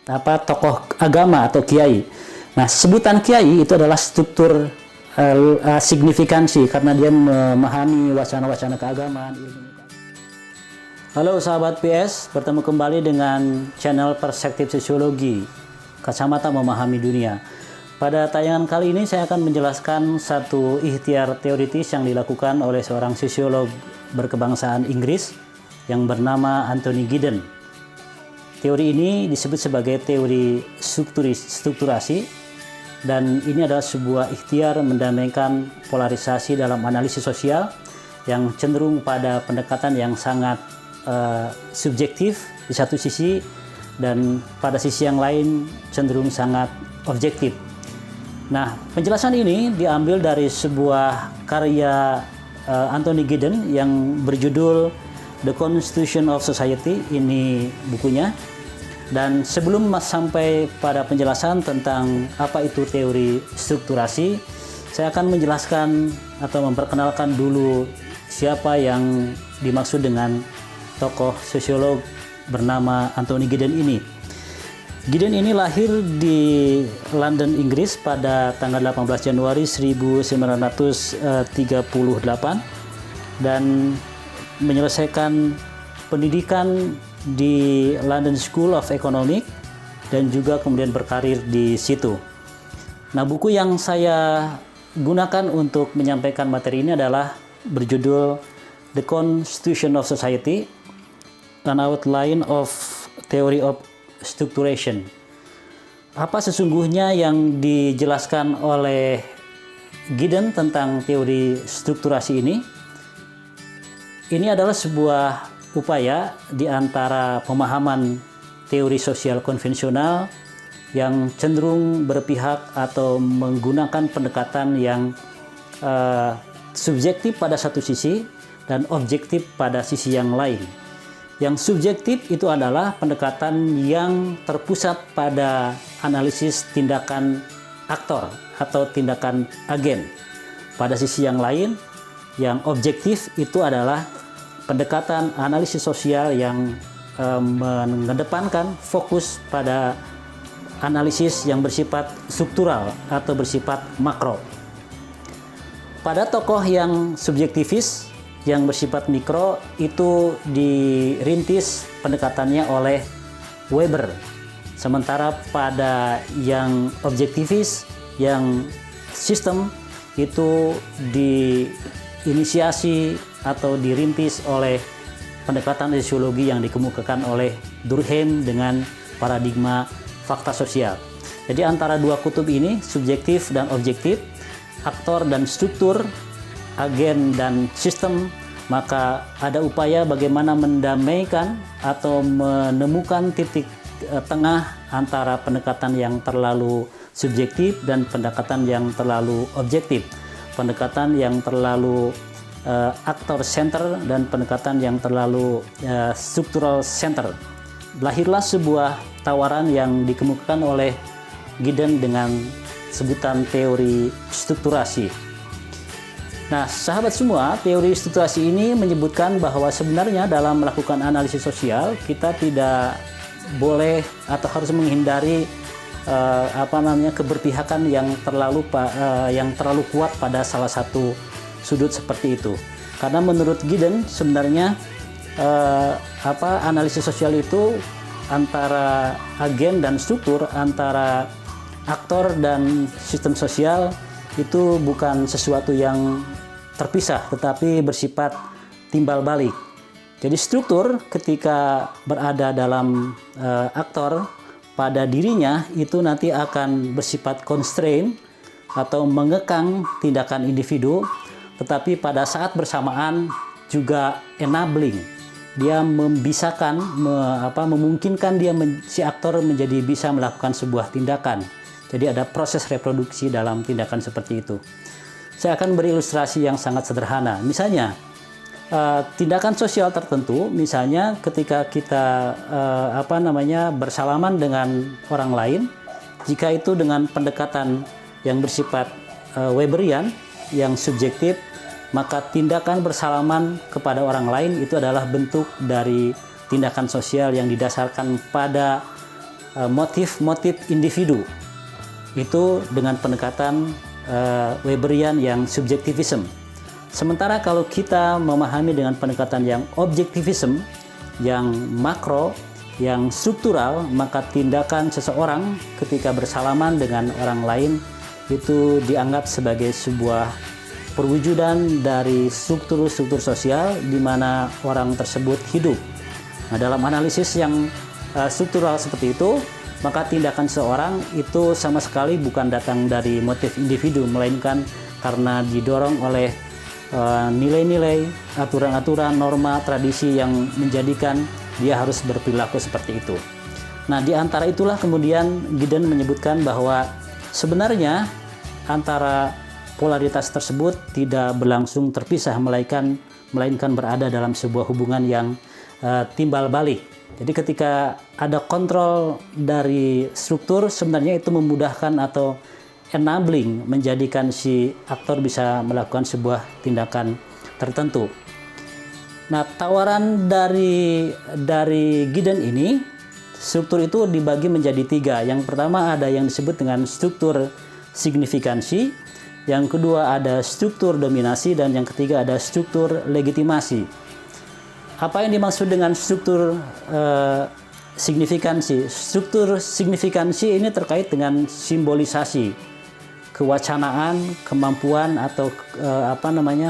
tokoh agama atau kiai. Nah, sebutan kiai itu adalah struktur signifikansi karena dia memahami wacana-wacana keagamaan. Halo sahabat PS, bertemu kembali dengan channel Perspektif Sosiologi, Kacamata Memahami Dunia. Pada tayangan kali ini saya akan menjelaskan satu ikhtiar teoritis yang dilakukan oleh seorang sosiolog berkebangsaan Inggris yang bernama Anthony Giddens. Teori ini disebut sebagai teori strukturasi, dan ini adalah sebuah ikhtiar mendamaikan polarisasi dalam analisis sosial yang cenderung pada pendekatan yang sangat subjektif di satu sisi, dan pada sisi yang lain cenderung sangat objektif. Nah, penjelasan ini diambil dari sebuah karya Anthony Giddens yang berjudul The Constitution of Society, ini bukunya. Dan sebelum sampai pada penjelasan tentang apa itu teori strukturasi, saya akan menjelaskan atau memperkenalkan dulu siapa yang dimaksud dengan tokoh sosiolog bernama Anthony Giddens ini. Giddens ini lahir di London, Inggris pada tanggal 18 Januari 1938 dan menyelesaikan pendidikan di London School of Economics dan juga kemudian berkarir di situ. Nah, buku yang saya gunakan untuk menyampaikan materi ini adalah berjudul The Constitution of Society, An Outline of Theory of Structuration. Apa sesungguhnya yang dijelaskan oleh Giddens tentang teori strukturasi ini? Ini adalah sebuah upaya di antara pemahaman teori sosial konvensional yang cenderung berpihak atau menggunakan pendekatan yang subjektif pada satu sisi dan objektif pada sisi yang lain. Yang subjektif itu adalah pendekatan yang terpusat pada analisis tindakan aktor atau tindakan agen. Pada sisi yang lain, yang objektif itu adalah pendekatan analisis sosial yang mengedepankan fokus pada analisis yang bersifat struktural atau bersifat makro. Pada tokoh yang subjektivis, yang bersifat mikro, itu dirintis pendekatannya oleh Weber. Sementara pada yang objektivis, yang sistem, itu diinisiasi atau dirintis oleh pendekatan sosiologi yang dikemukakan oleh Durkheim dengan paradigma fakta sosial. Jadi antara dua kutub ini, subjektif dan objektif, aktor dan struktur, agen dan sistem, maka ada upaya bagaimana mendamaikan atau menemukan titik tengah antara pendekatan yang terlalu subjektif dan pendekatan yang terlalu objektif, pendekatan yang terlalu aktor center dan pendekatan yang terlalu structural center. Lahirlah sebuah tawaran yang dikemukakan oleh Giddens dengan sebutan teori strukturasi. Nah, sahabat semua, teori strukturasi ini menyebutkan bahwa sebenarnya dalam melakukan analisis sosial kita tidak boleh atau harus menghindari keberpihakan yang terlalu kuat pada salah satu sudut seperti itu. Karena menurut Giddens sebenarnya analisis sosial itu antara agen dan struktur, antara aktor dan sistem sosial itu bukan sesuatu yang terpisah, tetapi bersifat timbal balik. Jadi struktur ketika berada dalam aktor, pada dirinya itu nanti akan bersifat constraint atau mengekang tindakan individu, tetapi pada saat bersamaan juga enabling. Dia membisakan, memungkinkan si aktor menjadi bisa melakukan sebuah tindakan. Jadi ada proses reproduksi dalam tindakan seperti itu. Saya akan beri ilustrasi yang sangat sederhana. Misalnya, tindakan sosial tertentu, misalnya ketika kita bersalaman dengan orang lain, jika itu dengan pendekatan yang bersifat Weberian, yang subjektif, maka tindakan bersalaman kepada orang lain itu adalah bentuk dari tindakan sosial yang didasarkan pada motif-motif individu. Itu dengan pendekatan Weberian yang subjektivism. Sementara kalau kita memahami dengan pendekatan yang objektivism, yang makro, yang struktural, maka tindakan seseorang ketika bersalaman dengan orang lain itu dianggap sebagai sebuah perwujudan dari struktur-struktur sosial di mana orang tersebut hidup. Nah, dalam analisis yang struktural seperti itu, maka tindakan seseorang itu sama sekali bukan datang dari motif individu, melainkan karena didorong oleh nilai-nilai, aturan-aturan, norma, tradisi yang menjadikan dia harus berperilaku seperti itu. Nah, di antara itulah kemudian Giddens menyebutkan bahwa sebenarnya antara polaritas tersebut tidak berlangsung terpisah, melainkan berada dalam sebuah hubungan yang timbal balik. Jadi ketika ada kontrol dari struktur, sebenarnya itu memudahkan atau enabling, menjadikan si aktor bisa melakukan sebuah tindakan tertentu. Nah, tawaran dari Giddens ini, struktur itu dibagi menjadi 3. Yang pertama ada yang disebut dengan struktur signifikansi, yang kedua ada struktur dominasi, dan yang ketiga ada struktur legitimasi. Apa yang dimaksud dengan struktur signifikansi? Struktur signifikansi ini terkait dengan simbolisasi, kewacanaan, kemampuan atau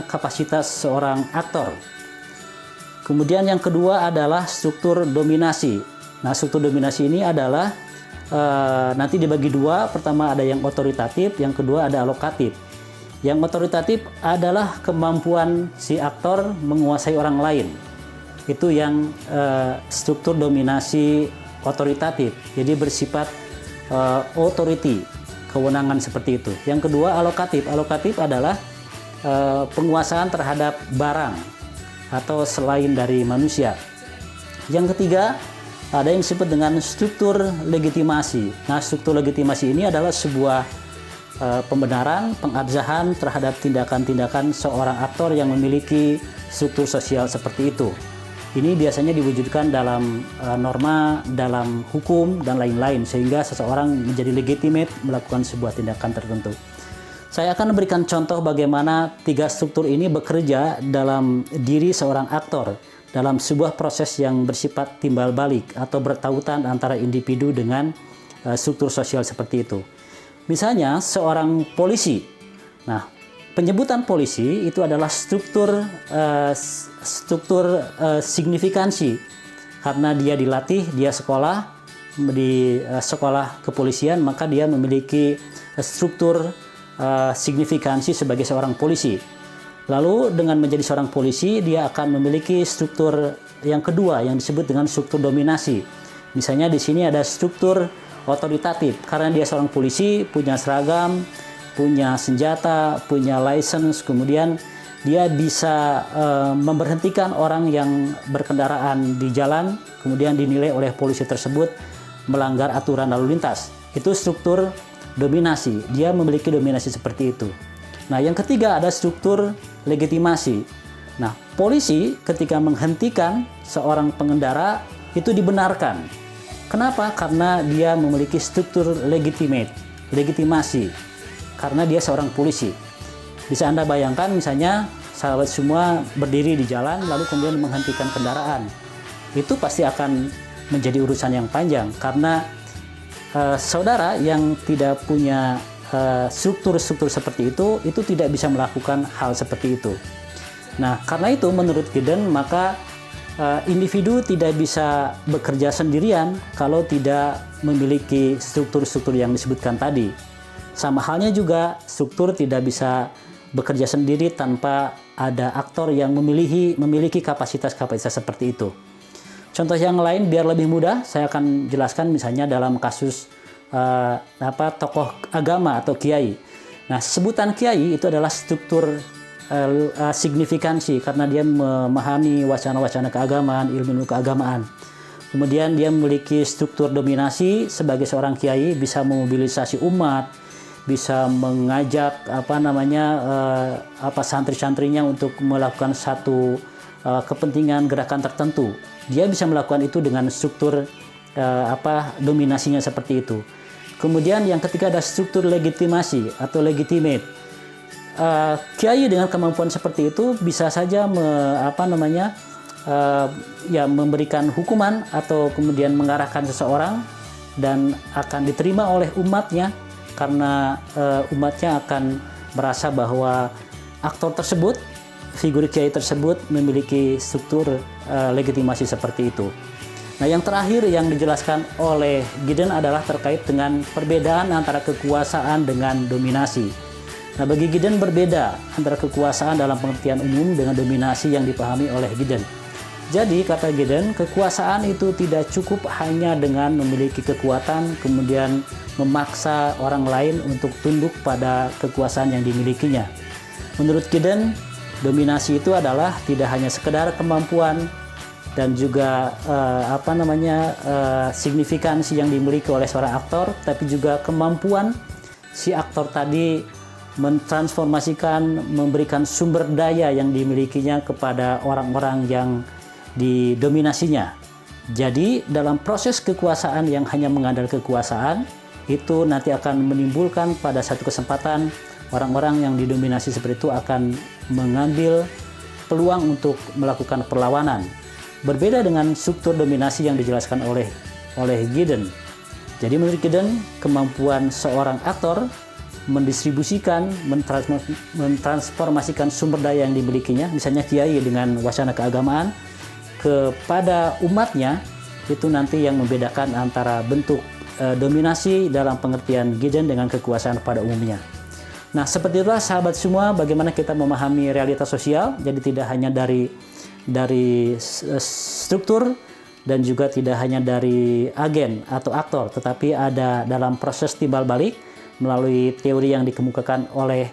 kapasitas seorang aktor. Kemudian yang kedua adalah struktur dominasi. Nah, struktur dominasi ini adalah nanti dibagi 2. Pertama ada yang otoritatif, yang kedua ada alokatif. Yang otoritatif adalah kemampuan si aktor menguasai orang lain. Itu yang struktur dominasi otoritatif. Jadi bersifat authority, kewenangan seperti itu. Yang kedua alokatif. Alokatif adalah penguasaan terhadap barang atau selain dari manusia. Yang ketiga ada yang disebut dengan struktur legitimasi. Nah, struktur legitimasi ini adalah sebuah pembenaran, pengabzahan terhadap tindakan-tindakan seorang aktor yang memiliki struktur sosial seperti itu. Ini biasanya diwujudkan dalam norma, dalam hukum, dan lain-lain, sehingga seseorang menjadi legitimate melakukan sebuah tindakan tertentu. Saya akan memberikan contoh bagaimana 3 struktur ini bekerja dalam diri seorang aktor dalam sebuah proses yang bersifat timbal balik atau bertautan antara individu dengan struktur sosial seperti itu. Misalnya seorang polisi. Nah, penyebutan polisi itu adalah struktur signifikansi karena dia dilatih, dia sekolah di sekolah kepolisian, maka dia memiliki struktur signifikansi sebagai seorang polisi. Lalu dengan menjadi seorang polisi, dia akan memiliki struktur yang kedua yang disebut dengan struktur dominasi. Misalnya di sini ada struktur otoritatif karena dia seorang polisi, punya seragam, punya senjata, punya license, kemudian dia bisa memberhentikan orang yang berkendaraan di jalan, kemudian dinilai oleh polisi tersebut melanggar aturan lalu lintas. Itu struktur dominasi, dia memiliki dominasi seperti itu. Nah, yang ketiga ada struktur legitimasi. Nah, polisi ketika menghentikan seorang pengendara itu dibenarkan. Kenapa? Karena dia memiliki struktur legitimasi. Karena dia seorang polisi. Bisa Anda bayangkan misalnya sahabat semua berdiri di jalan lalu kemudian menghentikan kendaraan. Itu pasti akan menjadi urusan yang panjang karena saudara yang tidak punya struktur-struktur seperti itu tidak bisa melakukan hal seperti itu. Nah, karena itu menurut Giddens maka individu tidak bisa bekerja sendirian kalau tidak memiliki struktur-struktur yang disebutkan tadi. Sama halnya juga struktur tidak bisa bekerja sendiri tanpa ada aktor yang memiliki kapasitas-kapasitas seperti itu. Contoh yang lain biar lebih mudah saya akan jelaskan misalnya dalam kasus tokoh agama atau kiai. Nah, sebutan kiai itu adalah struktur signifikansi karena dia memahami wacana-wacana keagamaan, ilmu keagamaan. Kemudian dia memiliki struktur dominasi sebagai seorang kiai, bisa memobilisasi umat, bisa mengajak santri-santrinya untuk melakukan satu kepentingan gerakan tertentu. Dia bisa melakukan itu dengan struktur dominasinya seperti itu. Kemudian yang ketiga ada struktur legitimasi atau legitimate. Kiai dengan kemampuan seperti itu bisa saja memberikan hukuman atau kemudian mengarahkan seseorang dan akan diterima oleh umatnya, karena umatnya akan merasa bahwa aktor tersebut, figur kiai tersebut memiliki struktur legitimasi seperti itu. Nah, yang terakhir yang dijelaskan oleh Gideon adalah terkait dengan perbedaan antara kekuasaan dengan dominasi. Nah, bagi Gideon berbeda antara kekuasaan dalam pengertian umum dengan dominasi yang dipahami oleh Gideon. Jadi, kata Gideon, kekuasaan itu tidak cukup hanya dengan memiliki kekuatan, kemudian memaksa orang lain untuk tunduk pada kekuasaan yang dimilikinya. Menurut Gideon, dominasi itu adalah tidak hanya sekedar kemampuan dan juga signifikansi yang dimiliki oleh seorang aktor, tapi juga kemampuan si aktor tadi mentransformasikan, memberikan sumber daya yang dimilikinya kepada orang-orang yang didominasinya. Jadi dalam proses kekuasaan yang hanya mengandalkan kekuasaan, itu nanti akan menimbulkan pada satu kesempatan orang-orang yang didominasi seperti itu akan mengambil peluang untuk melakukan perlawanan. Berbeda dengan struktur dominasi yang dijelaskan oleh Gideon. Jadi menurut Gideon, kemampuan seorang aktor mendistribusikan, mentransformasikan sumber daya yang dimilikinya, misalnya kiai dengan wacana keagamaan, kepada umatnya, itu nanti yang membedakan antara bentuk dominasi dalam pengertian Gideon dengan kekuasaan pada umumnya. Nah, seperti itulah sahabat semua bagaimana kita memahami realitas sosial. Jadi tidak hanya dari struktur dan juga tidak hanya dari agen atau aktor, tetapi ada dalam proses timbal balik melalui teori yang dikemukakan oleh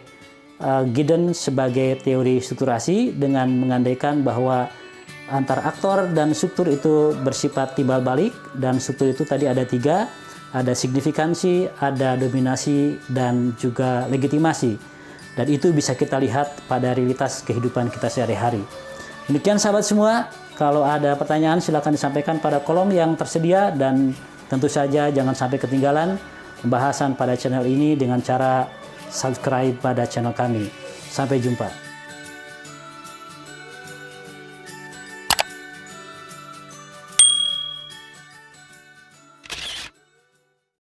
Gideon sebagai teori strukturasi, dengan mengandaikan bahwa antar aktor dan struktur itu bersifat timbal balik, dan struktur itu tadi ada 3, ada signifikansi, ada dominasi, dan juga legitimasi. Dan itu bisa kita lihat pada realitas kehidupan kita sehari-hari. Demikian sahabat semua, kalau ada pertanyaan silakan disampaikan pada kolom yang tersedia, dan tentu saja jangan sampai ketinggalan pembahasan pada channel ini dengan cara subscribe pada channel kami. Sampai jumpa.